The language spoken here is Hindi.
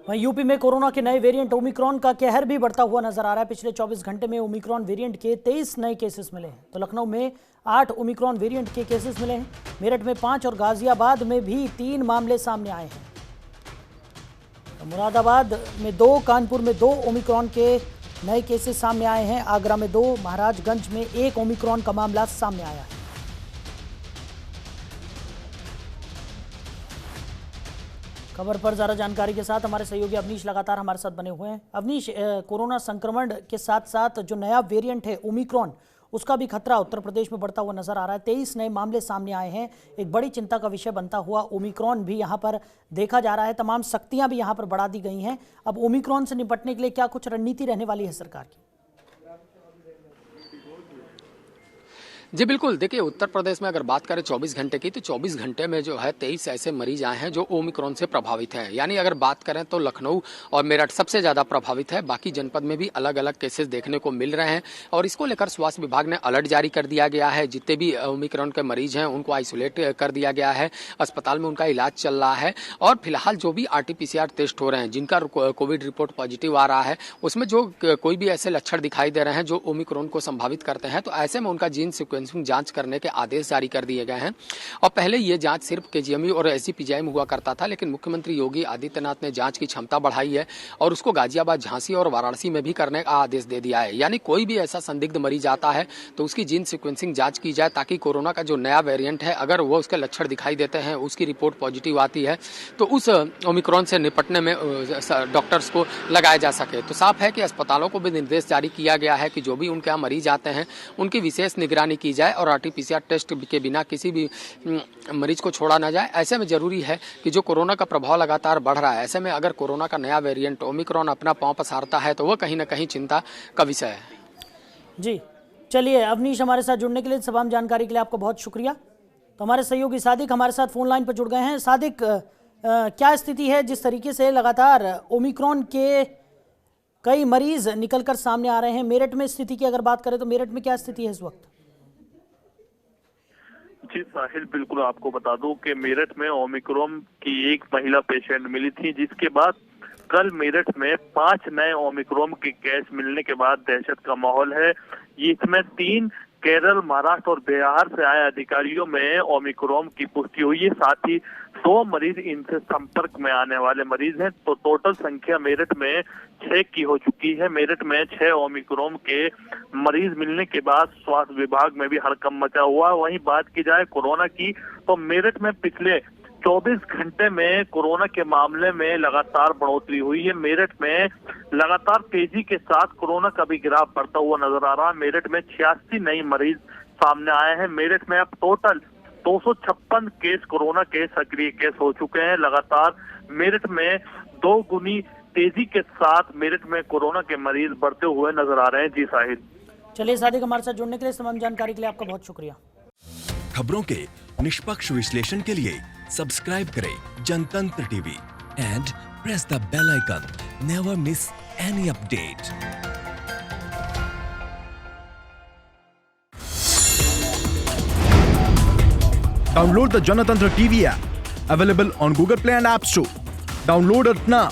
वहीं यूपी में कोरोना के नए वेरिएंट ओमिक्रॉन का कहर भी बढ़ता हुआ नजर आ रहा है। पिछले 24 घंटे में ओमिक्रॉन वेरिएंट के 23 नए केसेस मिले हैं। तो लखनऊ में 8 ओमिक्रॉन वेरिएंट के केसेस मिले हैं, मेरठ में 5 और गाजियाबाद में भी 3 मामले सामने आए हैं। तो मुरादाबाद में 2, कानपुर में 2 ओमिक्रॉन के नए केसेस सामने आए हैं। आगरा में 2, महाराजगंज में 1 ओमिक्रॉन का मामला सामने आया है। खबर पर ज्यादा जानकारी के साथ हमारे सहयोगी अवनीश लगातार हमारे साथ बने हुए हैं। अवनीश, कोरोना संक्रमण के साथ साथ जो नया वेरिएंट है ओमिक्रॉन, उसका भी खतरा उत्तर प्रदेश में बढ़ता हुआ नजर आ रहा है। 23 नए मामले सामने आए हैं। एक बड़ी चिंता का विषय बनता हुआ ओमिक्रॉन भी यहाँ पर देखा जा रहा है। तमाम सख्तियां भी यहाँ पर बढ़ा दी गई हैं। अब ओमिक्रॉन से निपटने के लिए क्या कुछ रणनीति रहने वाली है सरकार की? जी बिल्कुल, देखिए उत्तर प्रदेश में अगर बात करें 24 घंटे की, तो 24 घंटे में जो है 23 ऐसे मरीज आए हैं जो ओमिक्रॉन से प्रभावित हैं। यानी अगर बात करें तो लखनऊ और मेरठ सबसे ज्यादा प्रभावित है। बाकी जनपद में भी अलग अलग केसेस देखने को मिल रहे हैं और इसको लेकर स्वास्थ्य विभाग ने अलर्ट जारी कर दिया गया है। जितने भी ओमिक्रॉन के मरीज हैं उनको आइसोलेट कर दिया गया है, अस्पताल में उनका इलाज चल रहा है। और फिलहाल जो भी RT-PCR टेस्ट हो रहे हैं, जिनका कोविड रिपोर्ट पॉजिटिव आ रहा है, उसमें जो कोई भी ऐसे लक्षण दिखाई दे रहे हैं जो ओमिक्रॉन को संभावित करते हैं, तो ऐसे में उनका जीन जांच करने के आदेश जारी कर दिए गए हैं। और पहले ये जांच सिर्फ KGMU और SGPGI में हुआ करता था, लेकिन मुख्यमंत्री योगी आदित्यनाथ ने जांच की क्षमता बढ़ाई है और उसको गाजियाबाद, झांसी और वाराणसी में भी करने का आदेश दे दिया है। यानी कोई भी ऐसा संदिग्ध मरीज आता है तो उसकी जीन सीक्वेंसिंग जांच की जाए, ताकि कोरोना का जो नया वेरिएंट है, अगर वो उसके लक्षण दिखाई देते हैं, उसकी रिपोर्ट पॉजिटिव आती है, तो उस ओमिक्रॉन से निपटने में डॉक्टर्स को लगाया जा सके। तो साफ है कि अस्पतालों को भी निर्देश जारी किया गया है कि जो भी उनके यहाँ मरीज आते हैं उनकी विशेष निगरानी की जाए और RT-PCR टेस्ट के बिना किसी भी मरीज को छोड़ा ना जाए। ऐसे में जरूरी है कि जो कोरोना का प्रभाव लगातार बढ़ रहा है, ऐसे में अगर कोरोना का नया वेरिएंट ओमिक्रॉन अपना पांव पसारता है तो वह कहीं ना कहीं चिंता का विषय है। जी चलिए, अवनीश हमारे साथ जुड़ने के लिए, तमाम जानकारी के लिए आपका बहुत शुक्रिया। तो हमारे सहयोगी सादिक हमारे साथ फोन लाइन पर जुड़ गए हैं। सादिक, क्या स्थिति है? जिस तरीके से लगातार ओमिक्रॉन के कई मरीज निकलकर सामने आ रहे हैं, मेरठ में स्थिति की अगर बात करें तो मेरठ में क्या स्थिति है इस वक्त? जी साहिल, बिल्कुल आपको बता दूं कि मेरठ में ओमिक्रॉन की एक महिला पेशेंट मिली थी, जिसके बाद कल मेरठ में 5 नए ओमिक्रॉन के केस मिलने के बाद दहशत का माहौल है। इसमें 3 केरल, महाराष्ट्र और बिहार से आए अधिकारियों में ओमिक्रॉन की पुष्टि हुई है। साथ ही 100 मरीज इनसे संपर्क में आने वाले मरीज हैं। तो टोटल संख्या मेरठ में 6 की हो चुकी है। मेरठ में 6 ओमिक्रॉन के मरीज मिलने के बाद स्वास्थ्य विभाग में भी हड़कंप मचा हुआ। वहीं बात की जाए कोरोना की, तो मेरठ में पिछले 24 घंटे में कोरोना के मामले में लगातार बढ़ोतरी हुई है। मेरठ में लगातार तेजी के साथ कोरोना का भी ग्राफ बढ़ता हुआ नजर आ रहा है। मेरठ में 86 नए मरीज सामने आए हैं। मेरठ में अब टोटल 256 केस कोरोना के सक्रिय केस हो चुके हैं। लगातार मेरठ में 2 गुनी तेजी के साथ मेरठ में कोरोना के मरीज बढ़ते हुए नजर आ रहे हैं। जी साहिद। चलिए सादिक, हमारे साथ जुड़ने के लिए, तमाम जानकारी के लिए आपका बहुत शुक्रिया। खबरों के निष्पक्ष विश्लेषण के लिए सब्सक्राइब करें Janatantra TV and press the bell icon. Never miss any update. Download the Janatantra TV app, available on Google Play and App Store. Download it now.